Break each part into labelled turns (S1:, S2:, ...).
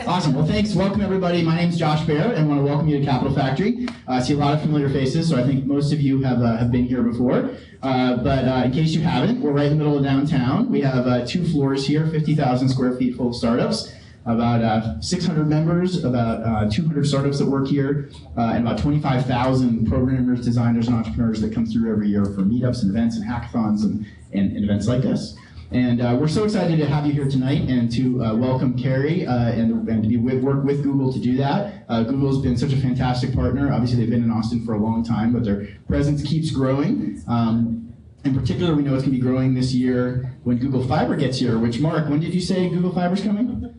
S1: Awesome. Well, thanks. Welcome, everybody. My name's Josh Bear, and I want to welcome you to Capital Factory. I see a lot of familiar faces, so I think most of you have been here before. But in case you haven't, we're right in the middle of downtown. We have 2 floors here, 50,000 square feet full of startups, about 600 members, about 200 startups that work here, and about 25,000 programmers, designers, and entrepreneurs that come through every year for meetups and events and hackathons and events like this. And we're so excited to have you here tonight and to welcome Kerry and to work with Google to do that. Google's been such a fantastic partner. Obviously, they've been in Austin for a long time, but their presence keeps growing. In particular, we know it's going to be growing this year when Google Fiber gets here, which, Mark, when did you say Google Fiber's coming?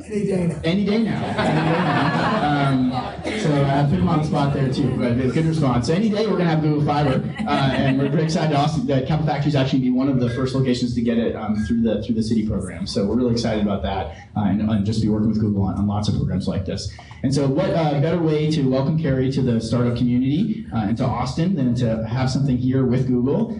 S2: Any day now.
S1: Any day now. So I put him on the spot there too, but good response. So any day we're going to have Google Fiber, and we're very excited. That Capital Factory is actually be one of the first locations to get it through the city program. So we're really excited about that, and just be working with Google on lots of programs like this. And so what better way to welcome Kerry to the startup community and to Austin than to have something here with Google.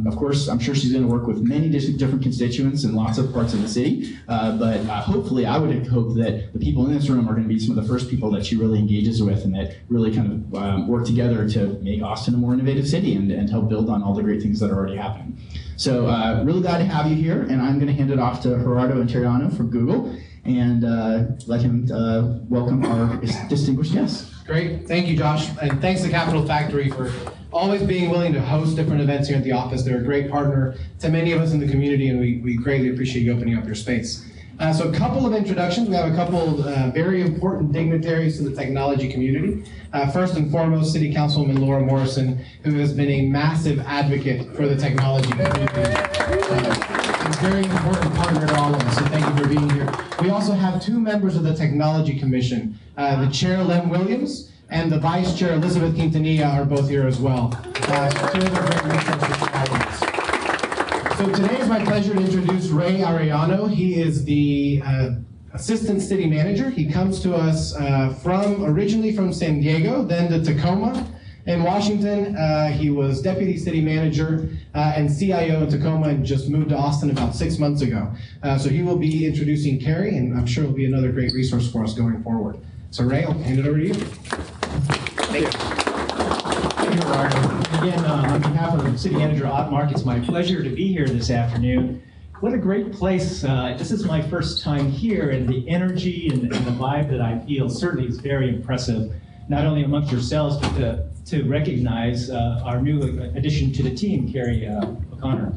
S1: Of course, I'm sure she's going to work with many different constituents in lots of parts of the city, but hopefully I would hope that the people in this room are going to be some of the first people that she really engages with and that really kind of work together to make Austin a more innovative city and help build on all the great things that are already happening. So really glad to have you here, and I'm going to hand it off to Gerardo Interiano from Google and let him welcome our distinguished guests.
S3: Great, thank you, Josh, and thanks to Capital Factory for always being willing to host different events here at the office. They're a great partner to many of us in the community, and we greatly appreciate you opening up your space. So a couple of introductions. We have a couple of very important dignitaries to the technology community. First and foremost, City Councilwoman Laura Morrison, who has been a massive advocate for the technology community. A very important partner to all of us, so thank you for being here. We also have 2 members of the Technology Commission. The Chair, Lem Williams, and the Vice Chair, Elizabeth Quintanilla, are both here as well. Two of the great resources for all of us. So today it's my pleasure to introduce Ray Arellano. He is the Assistant City Manager. He comes to us originally from San Diego, then to Tacoma. In Washington, he was Deputy City Manager and CIO in Tacoma and just moved to Austin about 6 months ago. So he will be introducing Kerry, and I'm sure he'll be another great resource for us going forward. So Ray, I'll hand it over to you.
S4: Thank you. Thank you, Gerardo. Again, on behalf of City Manager Ottmark, it's my pleasure to be here this afternoon. What a great place. This is my first time here, and the energy and the vibe that I feel certainly is very impressive, not only amongst yourselves, but to recognize our new addition to the team, Kerry O'Connor.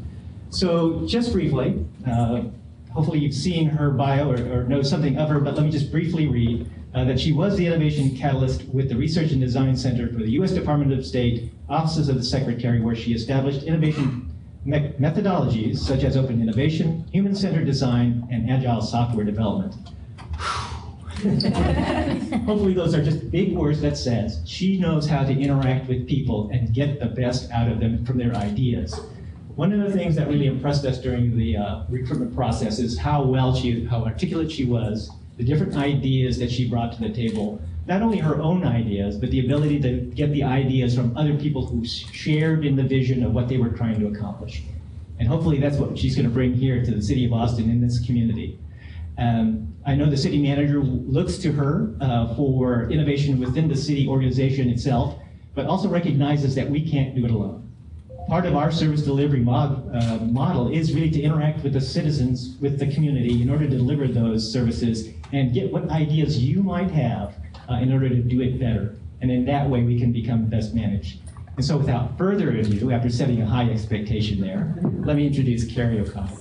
S4: So just briefly, hopefully you've seen her bio or know something of her, but let me just briefly read that she was the Innovation Catalyst with the Research and Design Center for the U.S. Department of State, Offices of the Secretary, where she established innovation methodologies such as open innovation, human-centered design, and agile software development. Hopefully those are just big words that says she knows how to interact with people and get the best out of them from their ideas. One of the things that really impressed us during the recruitment process is how articulate she was, the different ideas that she brought to the table, not only her own ideas, but the ability to get the ideas from other people who shared in the vision of what they were trying to accomplish. And hopefully that's what she's going to bring here to the city of Austin in this community. I know the city manager looks to her for innovation within the city organization itself, but also recognizes that we can't do it alone. Part of our service delivery model is really to interact with the citizens, with the community, in order to deliver those services and get what ideas you might have in order to do it better. And in that way, we can become best managed. And so without further ado, after setting a high expectation there, let me introduce Kerry O'Connor.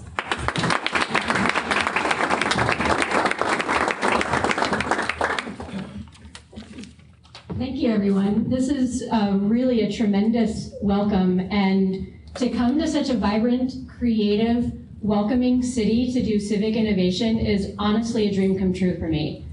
S5: Thank you, everyone. This is really a tremendous welcome, and to come to such a vibrant, creative, welcoming city to do civic innovation is honestly a dream come true for me.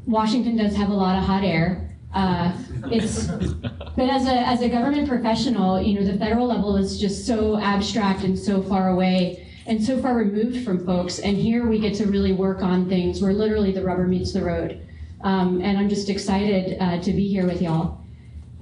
S5: Washington does have a lot of hot air. But as a government professional, you know, the federal level is just so abstract and so far away and so far removed from folks, and here we get to really work on things where literally the rubber meets the road. And I'm just excited to be here with y'all.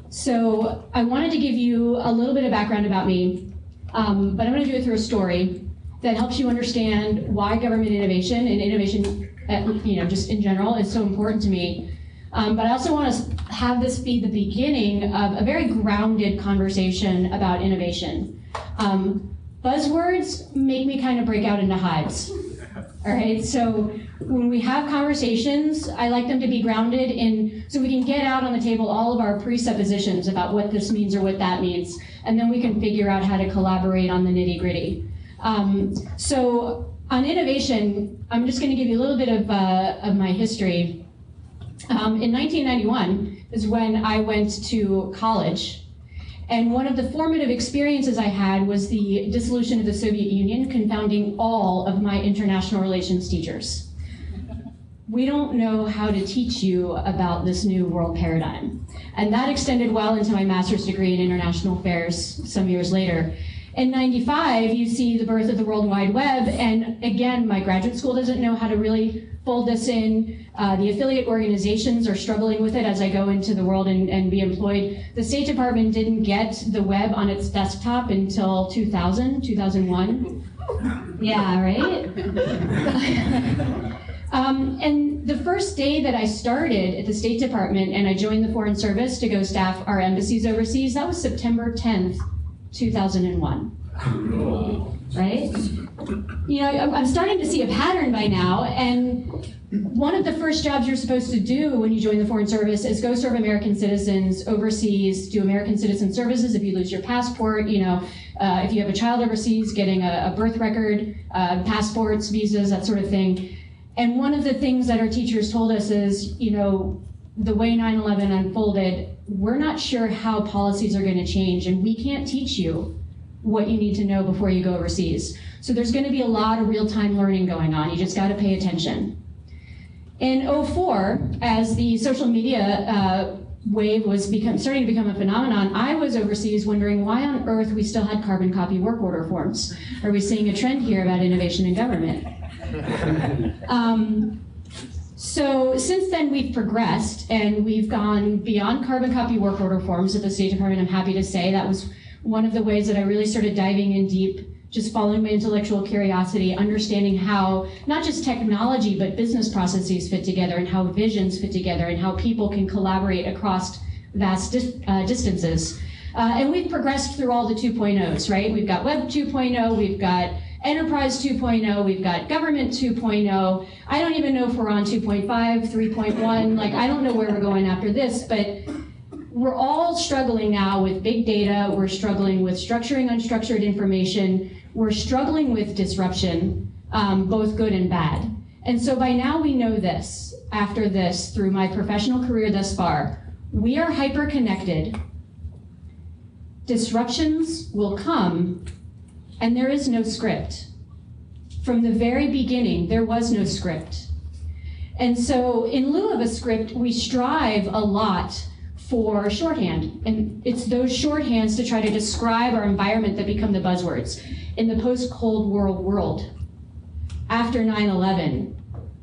S5: So I wanted to give you a little bit of background about me, but I'm going to do it through a story that helps you understand why government innovation and innovation just in general, is so important to me. But I also want to have this be the beginning of a very grounded conversation about innovation. Buzzwords make me kind of break out into hives. All right, so when we have conversations, I like them to be grounded in, so we can get out on the table all of our presuppositions about what this means or what that means, and then we can figure out how to collaborate on the nitty-gritty. So on innovation, I'm just going to give you a little bit of my history. In 1991 is when I went to college. And one of the formative experiences I had was the dissolution of the Soviet Union, confounding all of my international relations teachers. We don't know how to teach you about this new world paradigm. And that extended well into my master's degree in international affairs some years later. In '95, you see the birth of the World Wide Web, and again, my graduate school doesn't know how to really fold this in. The affiliate organizations are struggling with it as I go into the world and be employed. The State Department didn't get the web on its desktop until 2000, 2001. Yeah, right? And the first day that I started at the State Department and I joined the Foreign Service to go staff our embassies overseas, that was September 10th, 2001. Right? I'm starting to see a pattern by now, and one of the first jobs you're supposed to do when you join the Foreign Service is go serve American citizens overseas, do American citizen services if you lose your passport, if you have a child overseas, getting a birth record, passports, visas, that sort of thing. And one of the things that our teachers told us is, the way 9/11 unfolded, we're not sure how policies are going to change, and we can't teach you what you need to know before you go overseas. So there's going to be a lot of real-time learning going on. You just got to pay attention. In '04, as the social media wave was starting to become a phenomenon, I was overseas wondering why on earth we still had carbon copy work order forms. Are we seeing a trend here about innovation in government? So since then we've progressed and we've gone beyond carbon copy work order forms at the State Department. I'm happy to say that was one of the ways that I really started diving in deep, just following my intellectual curiosity, understanding how not just technology, but business processes fit together and how visions fit together and how people can collaborate across vast distances. And we've progressed through all the 2.0s, right? We've got Web 2.0, we've got Enterprise 2.0, we've got Government 2.0. I don't even know if we're on 2.5, 3.1, I don't know where we're going after this, but we're all struggling now with big data, we're struggling with structuring unstructured information, we're struggling with disruption, both good and bad. And so by now we know this, after this, through my professional career thus far, we are hyper-connected, disruptions will come, and there is no script. From the very beginning, there was no script. And so in lieu of a script, we strive a lot for shorthand. And it's those shorthands to try to describe our environment that become the buzzwords. In the post-Cold War world, after 9/11,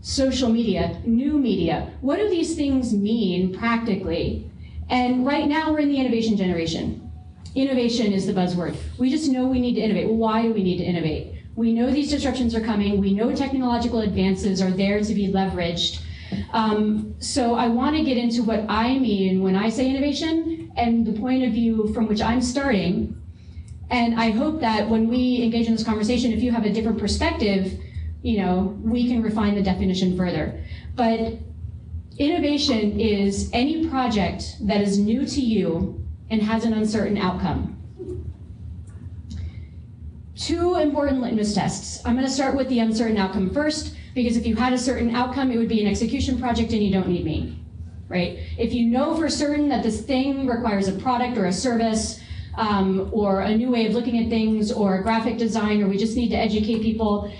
S5: social media, new media, what do these things mean practically? And right now we're in the innovation generation. Innovation is the buzzword. We just know we need to innovate. Why do we need to innovate? We know these disruptions are coming. We know technological advances are there to be leveraged. So I want to get into what I mean when I say innovation and the point of view from which I'm starting. And I hope that when we engage in this conversation, if you have a different perspective, we can refine the definition further. But innovation is any project that is new to you and has an uncertain outcome. Two important litmus tests. I'm going to start with the uncertain outcome first, because if you had a certain outcome, it would be an execution project and you don't need me, right? If you know for certain that this thing requires a product or a service, or a new way of looking at things, or a graphic design, or we just need to educate people,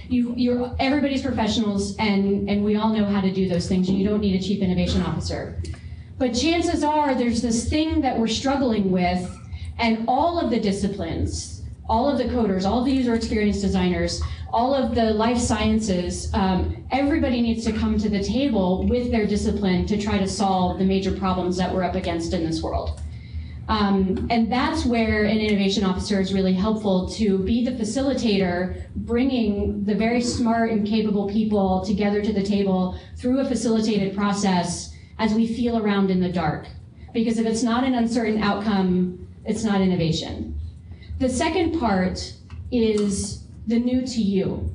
S5: everybody's professionals, and we all know how to do those things, and you don't need a chief innovation officer. But chances are there's this thing that we're struggling with, and all of the disciplines, all of the coders, all of the user experience designers, all of the life sciences, everybody needs to come to the table with their discipline to try to solve the major problems that we're up against in this world. And that's where an innovation officer is really helpful, to be the facilitator, bringing the very smart and capable people together to the table through a facilitated process as we feel around in the dark. Because if it's not an uncertain outcome, it's not innovation. The second part is the new to you.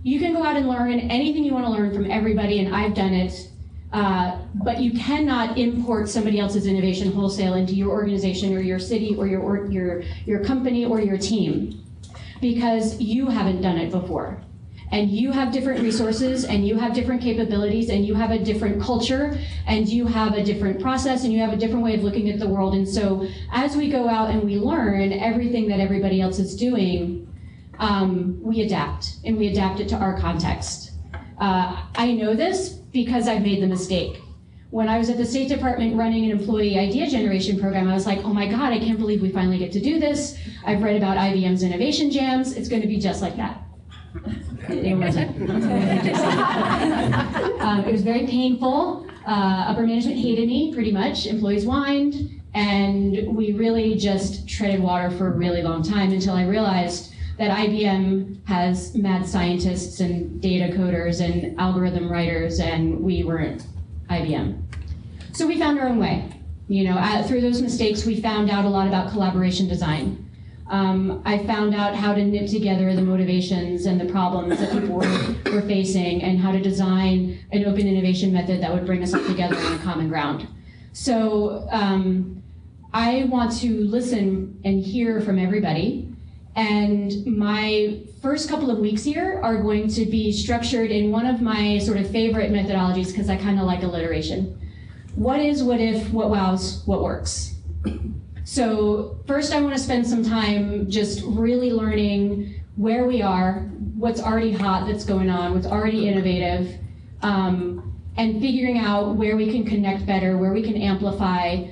S5: You can go out and learn anything you want to learn from everybody, and I've done it, but you cannot import somebody else's innovation wholesale into your organization or your city or your company or your team, because you haven't done it before. And you have different resources, and you have different capabilities, and you have a different culture, and you have a different process, and you have a different way of looking at the world. And so as we go out and we learn everything that everybody else is doing, we adapt, and we adapt it to our context. I know this because I've made the mistake. When I was at the State Department running an employee idea generation program, I was like, oh my God, I can't believe we finally get to do this. I've read about IBM's innovation jams. It's going to be just like that. It wasn't. It was very painful. Upper management hated me, pretty much. Employees whined, and we really just treaded water for a really long time until I realized that IBM has mad scientists and data coders and algorithm writers, and we weren't IBM. So we found our own way. Through those mistakes, we found out a lot about collaboration design. I found out how to knit together the motivations and the problems that people were facing, and how to design an open innovation method that would bring us all together on a common ground. So I want to listen and hear from everybody. And my first couple of weeks here are going to be structured in one of my sort of favorite methodologies, because I kind of like alliteration. What is, what if, what wows, what works? So first I want to spend some time just really learning where we are, what's already hot that's going on, what's already innovative, and figuring out where we can connect better, where we can amplify,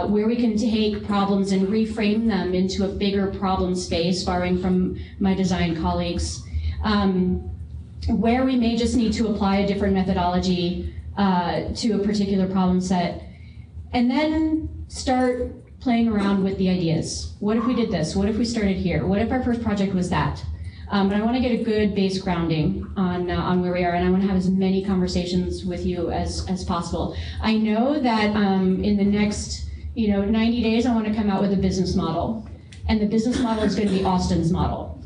S5: where we can take problems and reframe them into a bigger problem space, borrowing from my design colleagues, where we may just need to apply a different methodology to a particular problem set, and then start playing around with the ideas. What if we did this? What if we started here? What if our first project was that? But I want to get a good base grounding on where we are, and I want to have as many conversations with you as possible. I know that in the next 90 days, I want to come out with a business model, and the business model is going to be Austin's model.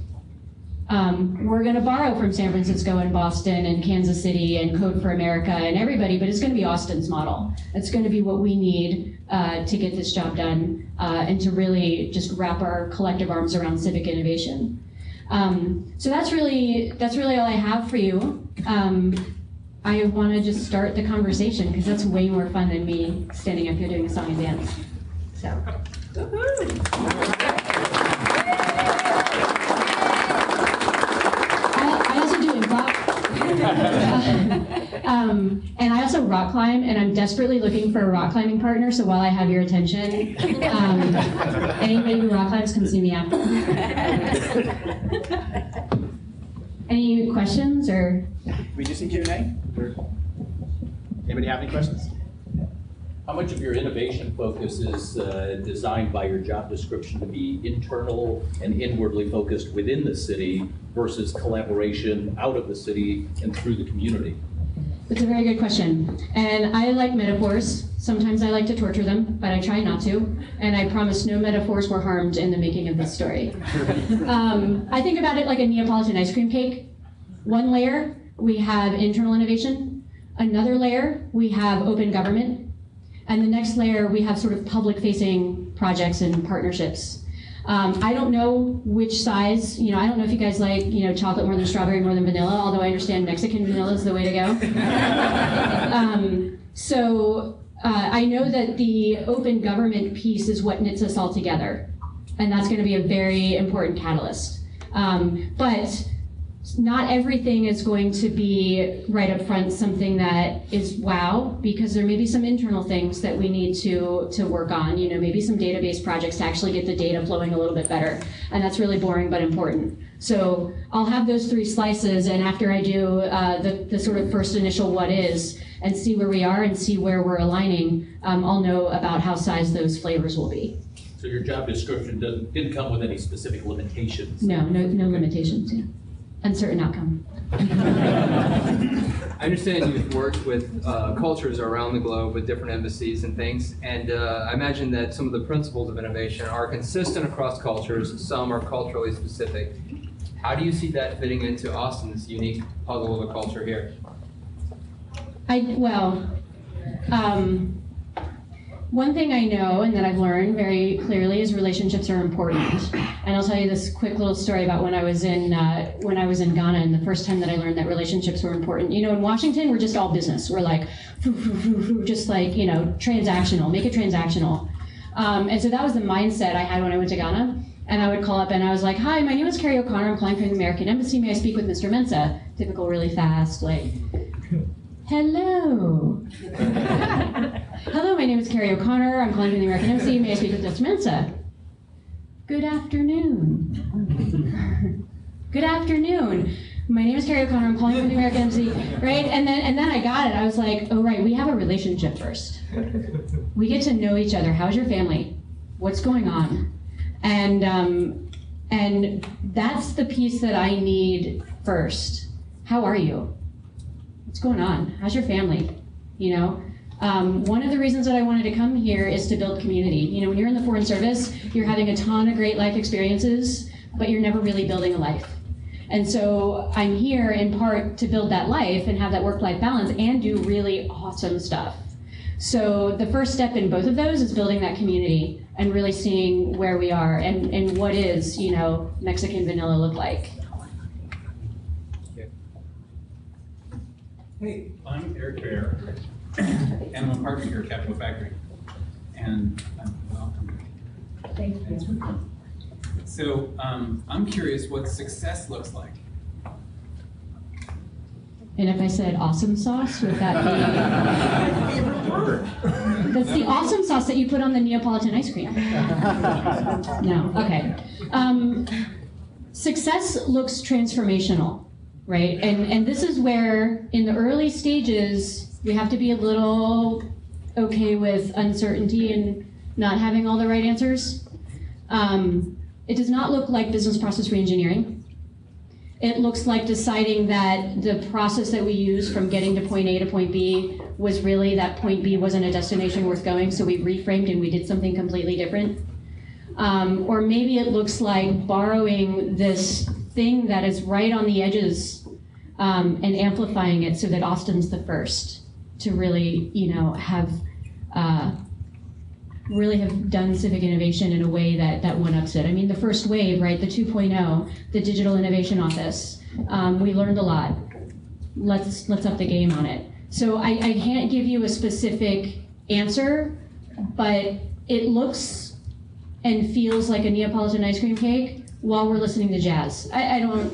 S5: We're going to borrow from San Francisco and Boston and Kansas City and Code for America and everybody, but it's going to be Austin's model. It's going to be what we need to get this job done and to really just wrap our collective arms around civic innovation. So that's really all I have for you. I want to just start the conversation, because that's way more fun than me standing up here doing a song and dance. So. I also do rock, and I also rock climb, and I'm desperately looking for a rock climbing partner. So while I have your attention, anybody who rock climbs, come see me after. Any questions or?
S2: We do some Q&A? Anybody have any questions?
S6: How much of your innovation focus is designed by your job description to be internal and inwardly focused within the city versus collaboration out of the city and through the community?
S5: That's a very good question. And I like metaphors. Sometimes I like to torture them, but I try not to. And I promise no metaphors were harmed in the making of this story. I think about it like a Neapolitan ice cream cake. One layer, we have internal innovation. Another layer, we have open government. And the next layer, we have sort of public-facing projects and partnerships. I don't know which size, I don't know if you guys like, chocolate more than strawberry, more than vanilla, although I understand Mexican vanilla is the way to go. I know that the open government piece is what knits us all together. And that's going to be a very important catalyst. But not everything is going to be right up front something that is wow, because there may be some internal things that we need to work on. You know, maybe some database projects to actually get the data flowing a little bit better, and that's really boring but important. So I'll have those 3 slices, and after I do the sort of first initial what is, and see where we are and see where we're aligning, I'll know about how sized those flavors will be.
S6: So your job description didn't come with any specific limitations?
S5: No limitations, yeah. Uncertain outcome.
S7: I understand you've worked with cultures around the globe with different embassies and things, and I imagine that some of the principles of innovation are consistent across cultures, some are culturally specific. How do you see that fitting into Austin's unique puzzle of a culture here?
S5: One thing I know and that I've learned very clearly is relationships are important. And I'll tell you this quick little story about when I was in Ghana, and the first time that I learned that relationships were important. You know, in Washington, we're just all business. We're like, just like, you know, transactional, make it transactional. And so that was the mindset I had when I went to Ghana. And I would call up and I was like, hi, my name is Kerry O'Connor. I'm calling from the American Embassy. May I speak with Mr. Mensah? Typical, really fast, like, hello. Hello, my name is Kerry O'Connor. I'm calling from the American Embassy. May I speak with Mr. Mensah? Good afternoon. Good afternoon. My name is Kerry O'Connor. I'm calling from the American Embassy. Right? And then I got it. I was like, oh, right, we have a relationship first. We get to know each other. How's your family? What's going on? And that's the piece that I need first. How are you? What's going on? How's your family? You know, one of the reasons that I wanted to come here is to build community. You know, when you're in the Foreign Service, you're having a ton of great life experiences, but you're never really building a life. And so I'm here in part to build that life and have that work-life balance and do really awesome stuff. So the first step in both of those is building that community and really seeing where we are and what is, you know, Mexican vanilla look like.
S2: Hey, I'm Eric Bear, and I'm a partner here at Capital Factory. And welcome.
S5: Thank you.
S2: Thanks for coming. So I'm curious what success looks like.
S5: And if I said awesome sauce, would that be?
S2: Favorite word.
S5: That's the awesome sauce that you put on the Neapolitan ice cream. No, okay. Success looks transformational, right? And this is where, in the early stages, we have to be a little okay with uncertainty and not having all the right answers. It does not look like business process reengineering. It looks like deciding that the process that we use from getting to point A to point B was really that point B wasn't a destination worth going, so we reframed and we did something completely different. Or maybe it looks like borrowing this thing that is right on the edges and amplifying it so that Austin's the first to really, you know, have done civic innovation in a way that one-ups it. I mean, the first wave, right, the 2.0, the Digital Innovation Office, we learned a lot. Let's up the game on it. So I can't give you a specific answer, but it looks and feels like a Neapolitan ice cream cake while we're listening to jazz. I don't...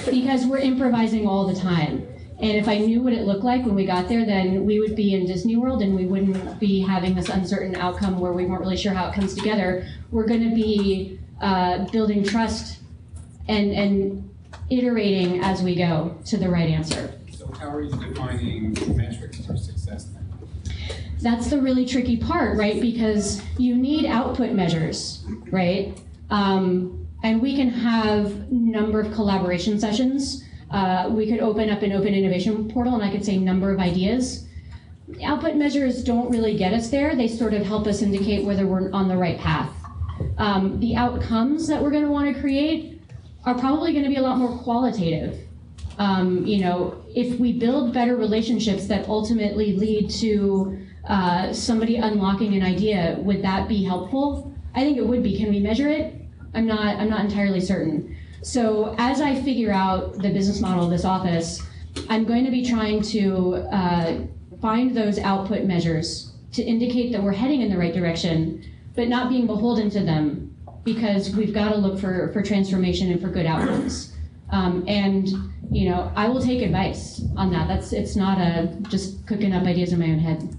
S5: because we're improvising all the time. And if I knew what it looked like when we got there, then we would be in Disney World and we wouldn't be having this uncertain outcome where we weren't really sure how it comes together. We're going to be building trust and iterating as we go to the right answer.
S2: So how are you defining metrics for success then?
S5: That's the really tricky part, right? Because you need output measures, right? And we can have number of collaboration sessions. We could open up an open innovation portal and I could say number of ideas. Output measures don't really get us there. They sort of help us indicate whether we're on the right path. The outcomes that we're going to want to create are probably going to be a lot more qualitative. You know, if we build better relationships that ultimately lead to somebody unlocking an idea, would that be helpful? I think it would be. Can we measure it? I'm not entirely certain. So as I figure out the business model of this office, I'm going to be trying to find those output measures to indicate that we're heading in the right direction, but not being beholden to them because we've got to look for transformation and for good outcomes. And I will take advice on that. It's not just cooking up ideas in my own head.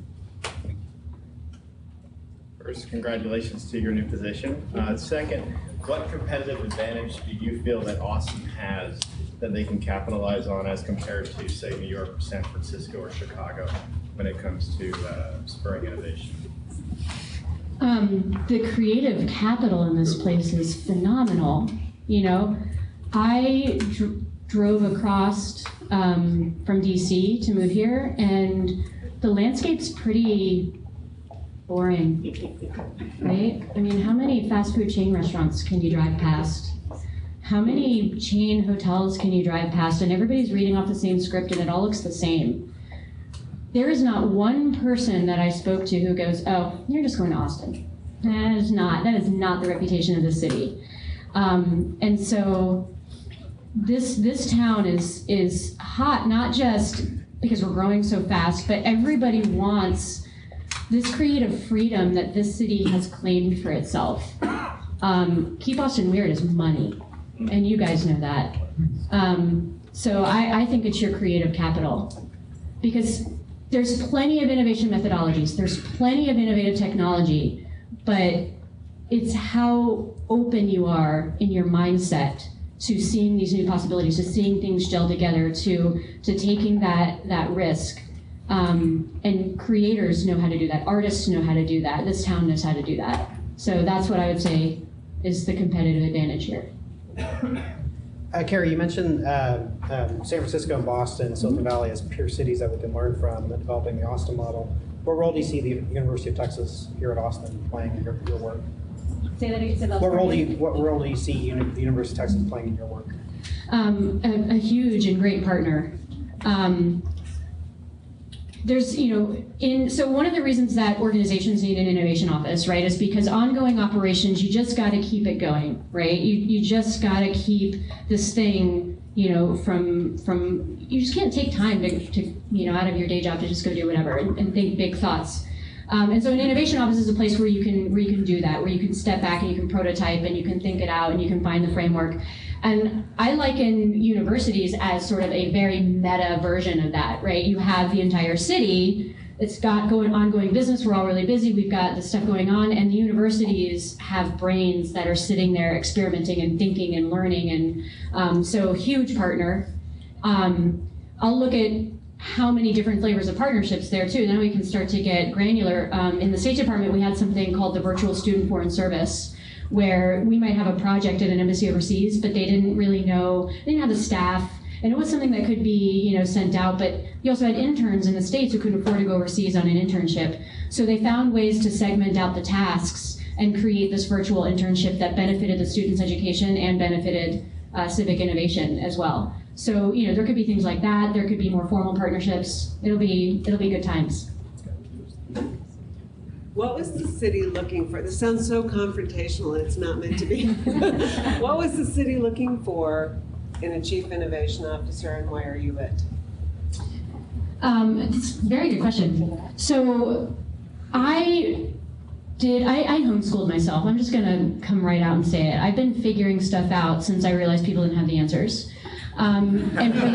S8: First, congratulations to your new position. Second, what competitive advantage do you feel that Austin has that they can capitalize on as compared to, say, New York, San Francisco, or Chicago when it comes to spurring innovation?
S5: The creative capital in this place is phenomenal. I drove across from DC to move here, and the landscape's pretty boring, right? I mean, how many fast food chain restaurants can you drive past? How many chain hotels can you drive past? And everybody's reading off the same script and it all looks the same. There is not one person that I spoke to who goes, oh, you're just going to Austin. That is not the reputation of the city. And so this town is hot, not just because we're growing so fast, but everybody wants this creative freedom that this city has claimed for itself. Keep Austin Weird is money, and you guys know that. So I think it's your creative capital, because there's plenty of innovation methodologies, there's plenty of innovative technology, but it's how open you are in your mindset to seeing these new possibilities, to seeing things gel together, to taking that risk. And creators know how to do that. Artists know how to do that. This town knows how to do that. So that's what I would say is the competitive advantage here.
S9: Kerry, you mentioned San Francisco and Boston, Silicon Valley as peer cities that we can learn from in developing the Austin model. What role do you see the University of Texas here at Austin playing in your work?
S5: Say that again.
S9: What role do you see the University of Texas playing in your work?
S5: A huge and great partner. There's, so one of the reasons that organizations need an innovation office, right, is because ongoing operations, you just got to keep it going, right? You just got to keep this thing, from you just can't take time to out of your day job to just go do whatever and think big thoughts. And so an innovation office is a place where you can do that, where you can step back and you can prototype and you can think it out and you can find the framework. And I liken universities as sort of a very meta version of that, right? You have the entire city, it's got ongoing business, we're all really busy, we've got this stuff going on, and the universities have brains that are sitting there experimenting and thinking and learning, and so huge partner. I'll look at how many different flavors of partnerships there too, then we can start to get granular. In the State Department, we had something called the Virtual Student Foreign Service, where we might have a project at an embassy overseas, but they didn't really know, they didn't have the staff, and it was something that could be, sent out, but you also had interns in the States who couldn't afford to go overseas on an internship. So they found ways to segment out the tasks and create this virtual internship that benefited the students' education and benefited civic innovation as well. So, there could be things like that, there could be more formal partnerships, it'll be good times.
S10: What was the city looking for? This sounds so confrontational and it's not meant to be. What was the city looking for in a chief innovation officer, and why are you it?
S5: It's a very good question. So I homeschooled myself. I'm just gonna come right out and say it. I've been figuring stuff out since I realized people didn't have the answers. And for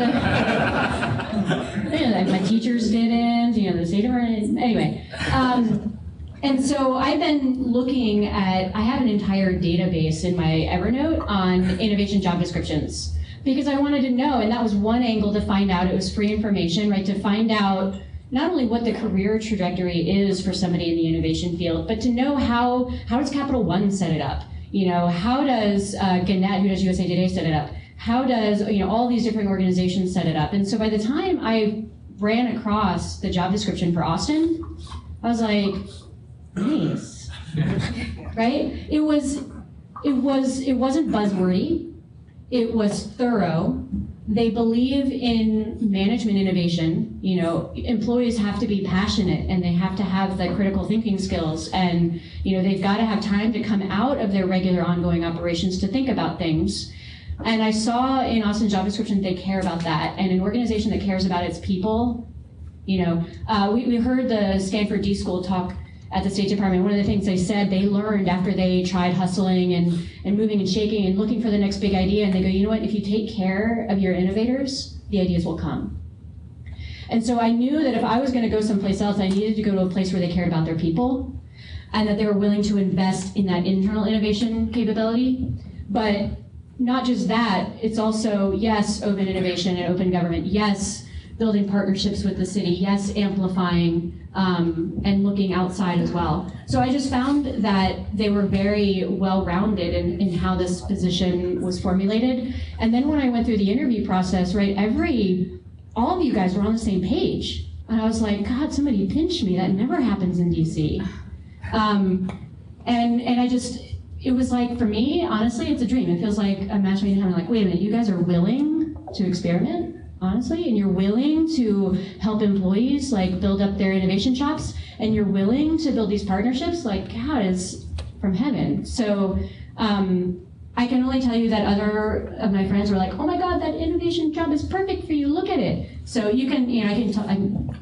S5: my teachers didn't, the state department, anyway. And so I've been looking at, I have an entire database in my Evernote on innovation job descriptions, because I wanted to know, and that was one angle to find out. It was free information, right, to find out not only what the career trajectory is for somebody in the innovation field, but to know how does Capital One set it up? How does Gannett, who does USA Today, set it up? How does, all these different organizations set it up? And so by the time I ran across the job description for Austin, I was like, nice, right? It wasn't buzzwordy. It was thorough. They believe in management innovation. Employees have to be passionate and they have to have the critical thinking skills, and they've got to have time to come out of their regular ongoing operations to think about things. And I saw in Austin's job description they care about that, and an organization that cares about its people. We heard the Stanford D School talk at the State Department. One of the things they said they learned after they tried hustling and moving and shaking and looking for the next big idea, and they go, you know what, if you take care of your innovators, the ideas will come. And so I knew that if I was going to go someplace else, I needed to go to a place where they cared about their people and that they were willing to invest in that internal innovation capability. But not just that, it's also, yes, open innovation and open government, yes, building partnerships with the city, yes, amplifying and looking outside as well. So I just found that they were very well-rounded in how this position was formulated. And then when I went through the interview process, right, all of you guys were on the same page. And I was like, God, somebody pinched me. That never happens in DC. And it was like, for me, honestly, it's a dream. It feels like a match made in heaven. Like, wait a minute, you guys are willing to experiment, honestly, and you're willing to help employees like build up their innovation chops, and you're willing to build these partnerships. Like, God is from heaven. So I can only tell you that other of my friends were like, oh my God, that innovation job is perfect for you. Look at it. So I can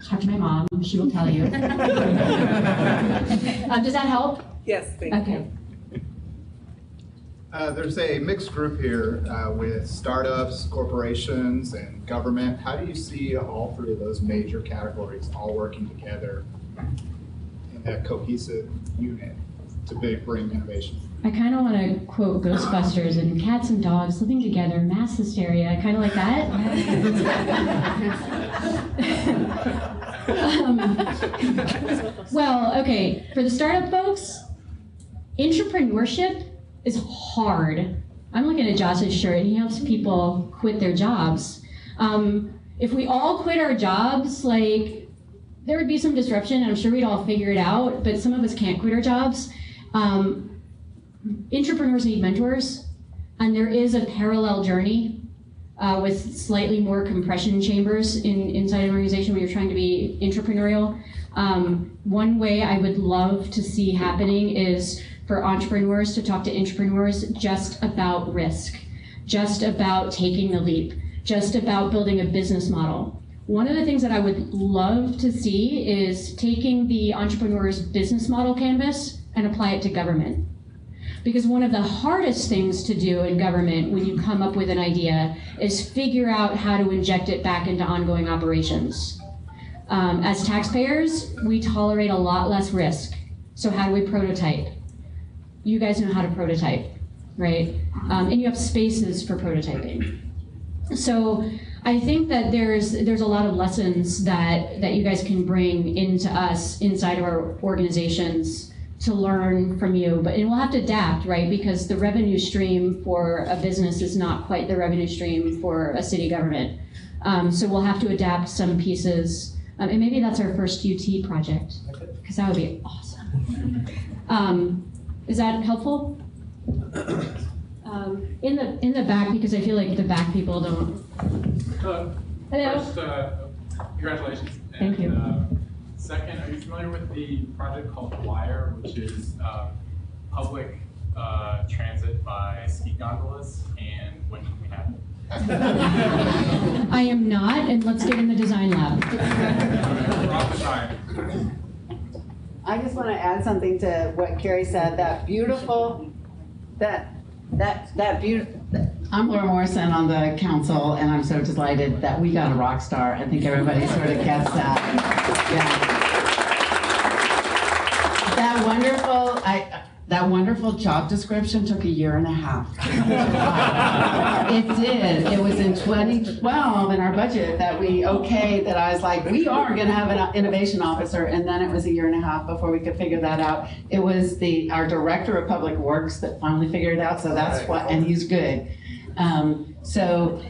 S5: talk to my mom. She will tell you. Does that help?
S10: Yes, thank you.
S11: There's a mixed group here with startups, corporations, and government. How do you see all three of those major categories all working together in that cohesive unit to bring innovation?
S5: I kind of want to quote Ghostbusters and cats and dogs living together, mass hysteria. I kind of like that. Well, okay, for the startup folks, entrepreneurship is hard. I'm looking at Josh's shirt, and he helps people quit their jobs. If we all quit our jobs, like, there would be some disruption, and I'm sure we'd all figure it out, but some of us can't quit our jobs. Entrepreneurs need mentors, and there is a parallel journey with slightly more compression chambers inside an organization when you're trying to be entrepreneurial. One way I would love to see happening is for entrepreneurs to talk to entrepreneurs just about risk, just about taking the leap, just about building a business model. One of the things that I would love to see is taking the entrepreneur's business model canvas and apply it to government. Because one of the hardest things to do in government when you come up with an idea is figure out how to inject it back into ongoing operations. As taxpayers, we tolerate a lot less risk. So how do we prototype? You guys know how to prototype, right? And you have spaces for prototyping. So I think that there's a lot of lessons that you guys can bring into us inside of our organizations to learn from you, and we'll have to adapt, right? Because the revenue stream for a business is not quite the revenue stream for a city government. So we'll have to adapt some pieces, and maybe that's our first UT project, because that would be awesome. Is that helpful? In the back, because I feel like the back people don't.
S12: Hello. First, congratulations.
S5: Thank you.
S12: Second, are you familiar with the project called Wire, which is public transit by ski gondolas, and when can we have it?
S5: I am not, and let's get in the design lab.
S12: Rock design.
S13: I just want to add something to what Kerry said. That beautiful, I'm Laura Morrison on the council, and I'm so delighted that we got a rock star. I think everybody sort of gets that. Yeah. That wonderful job description took 1.5 years. It did. It was in 2012 in our budget that we okayed that I was like, we are going to have an innovation officer, and then it was 1.5 years before we could figure that out. It was our director of public works that finally figured it out, so that's what, and he's good. So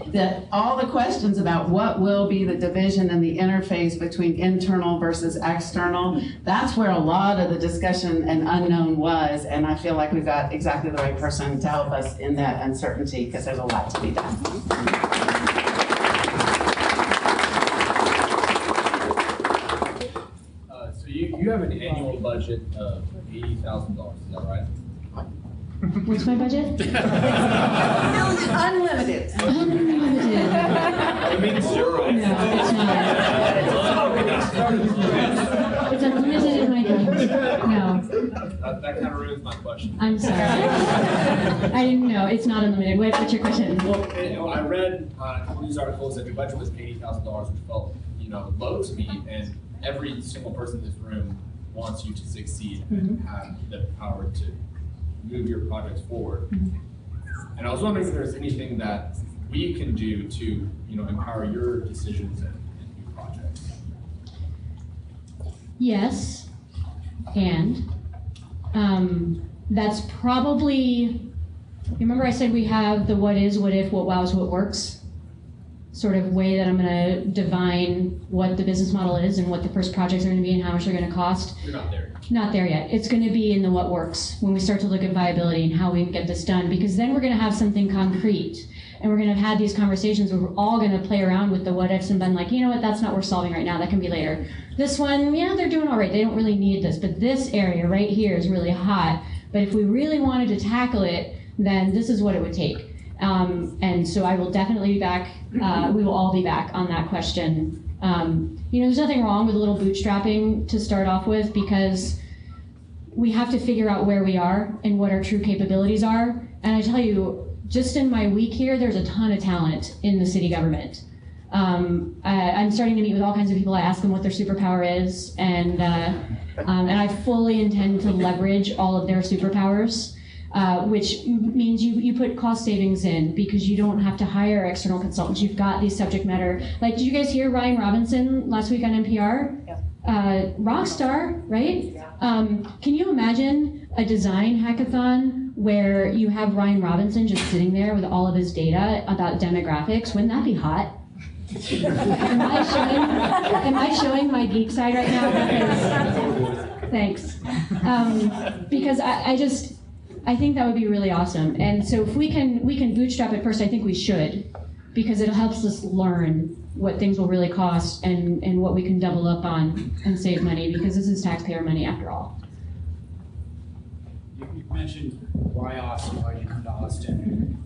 S13: all the questions about what will be the division and the interface between internal versus external, that's where a lot of the discussion and unknown was, and I feel like we've got exactly the right person to help us in that uncertainty, because there's a lot to be done.
S14: So you have an annual budget of $80,000, is that right?
S5: What's my budget?
S13: Unlimited.
S5: Unlimited.
S14: It means zero.
S5: No, it's not. It's unlimited in my dreams. No.
S14: That kind of ruins my question.
S5: I'm sorry. I didn't know. It's not unlimited. What's your question?
S14: Well, I read news articles that your budget was $80,000, which felt, low to me. And every single person in this room wants you to succeed and have the power to move your projects forward. And I was wondering if there's anything that we can do to, empower your decisions and new projects.
S5: Yes, and that's probably, remember I said we have the what is, what if, what wows, what works sort of way that I'm going to divine what the business model is and what the first projects are going to be and how much they're going to cost.
S14: You're not there yet.
S5: Not there yet. It's going to be in the what works when we start to look at viability and how we can get this done, because then we're going to have something concrete. And we're going to have had these conversations where we're all going to play around with the what ifs and been like, you know what, that's not worth solving right now. That can be later. This one, yeah, they're doing all right. They don't really need this. But this area right here is really hot. But if we really wanted to tackle it, then this is what it would take. And so I will definitely be back. We will all be back on that question. There's nothing wrong with a little bootstrapping to start off with, because we have to figure out where we are and what our true capabilities are. And I tell you, just in my week here, there's a ton of talent in the city government. I'm starting to meet with all kinds of people. I ask them what their superpower is, and I fully intend to leverage all of their superpowers, which means you put cost savings in because you don't have to hire external consultants. You've got these subject matter. Like, did you guys hear Ryan Robinson last week on NPR? Yeah. Rock star, right? Yeah. Can you imagine a design hackathon where you have Ryan Robinson just sitting there with all of his data about demographics? Wouldn't that be hot? Am I showing my geek side right now? Thanks. Because I think that would be really awesome. And so if we can bootstrap it first, I think we should, because it helps us learn what things will really cost and what we can double up on and save money, because this is taxpayer money after all.
S15: You mentioned why Austin, why you come to Austin.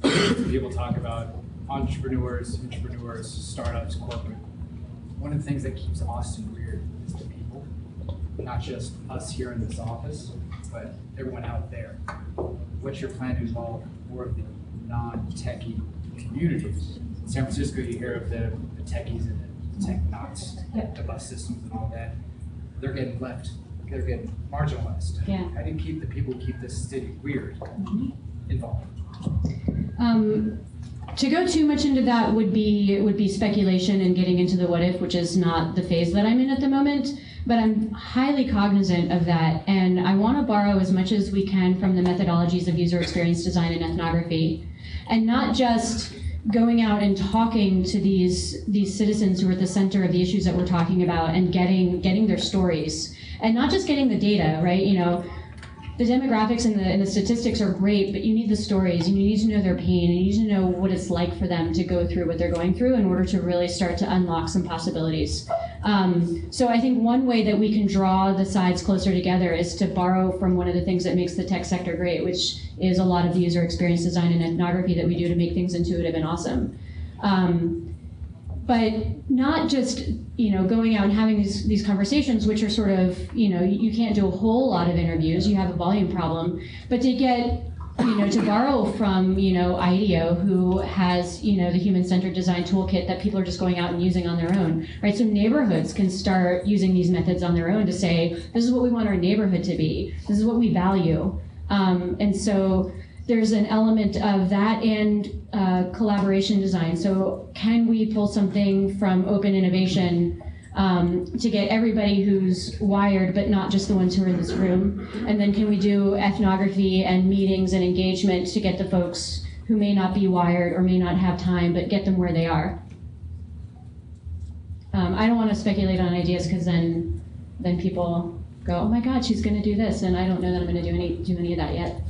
S15: People talk about entrepreneurs, intrapreneurs, startups, corporate. One of the things that keeps Austin weird is the people, not just us here in this office, but everyone out there. What's your plan to involve more of the non-techie communities? In San Francisco, you hear of the techies and the tech knots, the bus systems and all that. They're getting left. They're getting marginalized.
S5: Yeah.
S15: How do you keep the people who keep this city weird involved?
S5: To go too much into that would be speculation and getting into the what if, which is not the phase that I'm in at the moment. But I'm highly cognizant of that, and I want to borrow as much as we can from the methodologies of user experience design and ethnography, and not just going out and talking to these citizens who are at the center of the issues that we're talking about and getting their stories, and not just getting the data, right? The demographics and the statistics are great, but you need the stories. You need to know their pain, and you need to know what it's like for them to go through what they're going through in order to really start to unlock some possibilities. So I think one way that we can draw the sides closer together is to borrow from one of the things that makes the tech sector great, which is a lot of the user experience design and ethnography that we do to make things intuitive and awesome. But not just going out and having these conversations, which are sort of, you can't do a whole lot of interviews, you have a volume problem, but to get, to borrow from, IDEO, who has, the human-centered design toolkit that people are just going out and using on their own, right? So neighborhoods can start using these methods on their own to say, this is what we want our neighborhood to be, this is what we value. And so there's an element of that and collaboration design. So can we pull something from open innovation to get everybody who's wired, but not just the ones who are in this room? And then can we do ethnography and meetings and engagement to get the folks who may not be wired or may not have time, but get them where they are? I don't want to speculate on ideas, because then people go, oh my God, she's going to do this, and I don't know that I'm going to do any of that yet.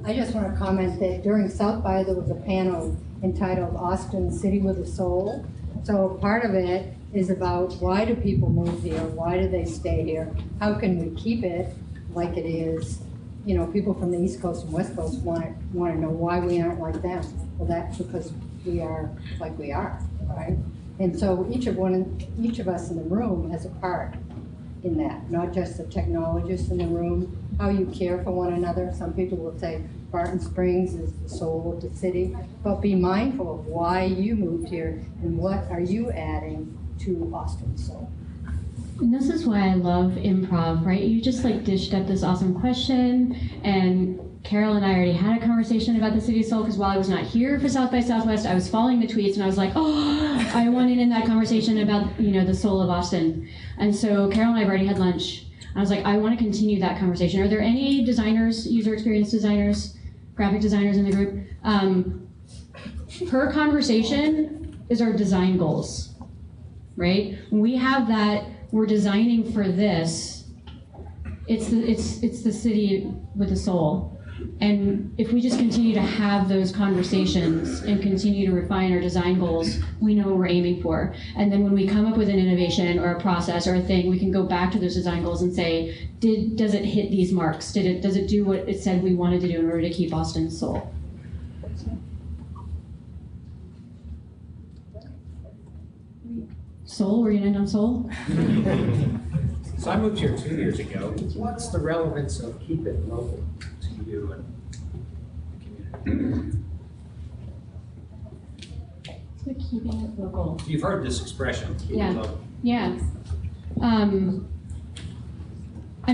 S16: I just want to comment that during South by there was a panel entitled Austin City with a Soul. So part of it is about, why do people move here? Why do they stay here? How can we keep it like it is? People from the East Coast and West Coast want to know why we aren't like them. Well, that's because we are like we are, right? And so each of us in the room has a part in that, not just the technologists in the room, how you care for one another. Some people will say Barton Springs is the soul of the city, but be mindful of why you moved here and what are you adding to Austin's soul.
S5: And this is why I love improv, right? You just like dished up this awesome question, and Carol and I already had a conversation about the city's soul, because while I was not here for South by Southwest, I was following the tweets and I was like, oh, I wanted in that conversation about, the soul of Austin. And so Carol and I have already had lunch. I was like, I want to continue that conversation. Are there any designers, user experience designers, graphic designers in the group? Her conversation is our design goals, right? When we have that, we're designing for this. It's the city with a soul. And if we just continue to have those conversations and continue to refine our design goals, we know what we're aiming for. And then when we come up with an innovation or a process or a thing, we can go back to those design goals and say, does it hit these marks? Does it do what it said we wanted to do in order to keep Austin's soul? Soul? Were you gonna end on soul?
S17: So I moved here 2 years ago. What's the relevance of keep it local to you and the community?
S5: So keeping it local.
S17: You've heard this expression, keep it local.
S5: Yeah. I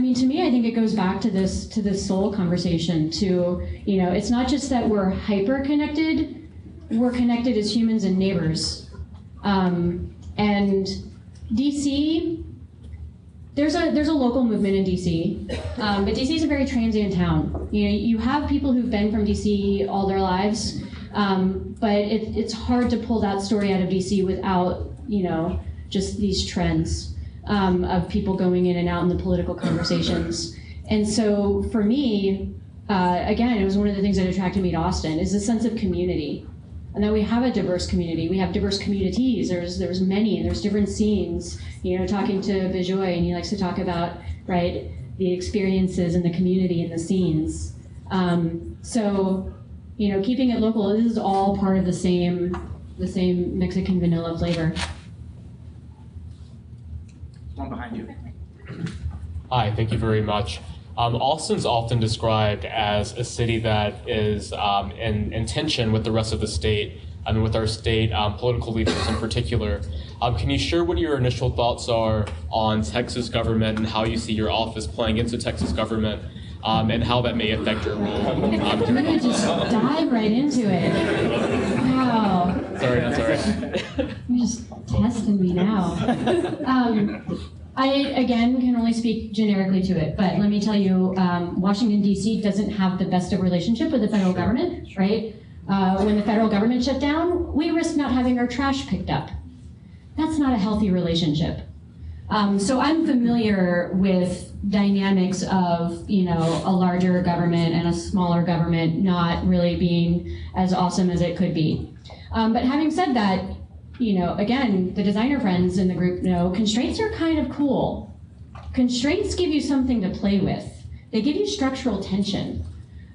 S5: mean, to me, I think it goes back to this soul conversation. It's not just that we're hyper connected; we're connected as humans and neighbors. And DC, there's a local movement in DC, but DC is a very transient town. You have people who've been from DC all their lives, but it's hard to pull that story out of DC without just these trends of people going in and out in the political conversations. And so for me, again, it was one of the things that attracted me to Austin is the sense of community. And that we have a diverse community. We have diverse communities. There's many, and there's different scenes. Talking to Bijoy, and he likes to talk about, right, the experiences in the community and the scenes. So, keeping it local, this is all part of the same Mexican vanilla flavor.
S17: One behind you.
S18: Hi, thank you very much. Austin's often described as a city that is in tension with the rest of the state, with our state political leaders in particular. Can you share what your initial thoughts are on Texas government and how you see your office playing into Texas government, and how that may affect your role?
S5: We're gonna just dive right into it. Wow.
S18: Sorry.
S5: You're just testing me now. I, again, can only speak generically to it, but let me tell you, Washington, D.C. doesn't have the best of relationship with the federal government, right? When the federal government shut down, we risked not having our trash picked up. That's not a healthy relationship. So I'm familiar with dynamics of, a larger government and a smaller government not really being as awesome as it could be. But having said that, again, the designer friends in the group know constraints are kind of cool. Constraints give you something to play with. They give you structural tension.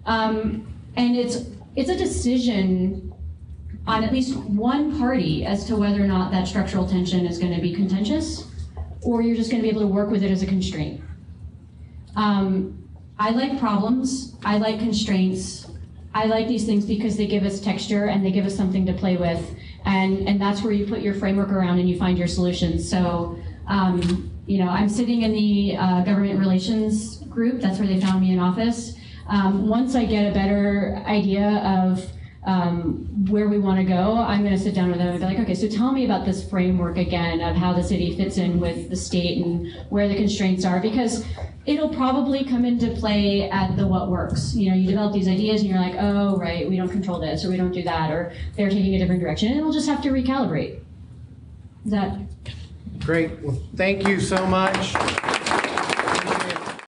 S5: And it's a decision on at least one party as to whether or not that structural tension is going to be contentious, or you're just going to be able to work with it as a constraint. I like problems. I like constraints. I like these things because they give us texture and they give us something to play with. And that's where you put your framework around and you find your solutions. So, I'm sitting in the government relations group. That's where they found me in office. Once I get a better idea of where we want to go, I'm going to sit down with them and be like, okay, so tell me about this framework again of how the city fits in with the state and where the constraints are, because it'll probably come into play at the what works. You develop these ideas and you're like, oh, right, we don't control this or we don't do that, or they're taking a different direction, and we'll just have to recalibrate. Is that?
S3: Great. Well, thank you so much.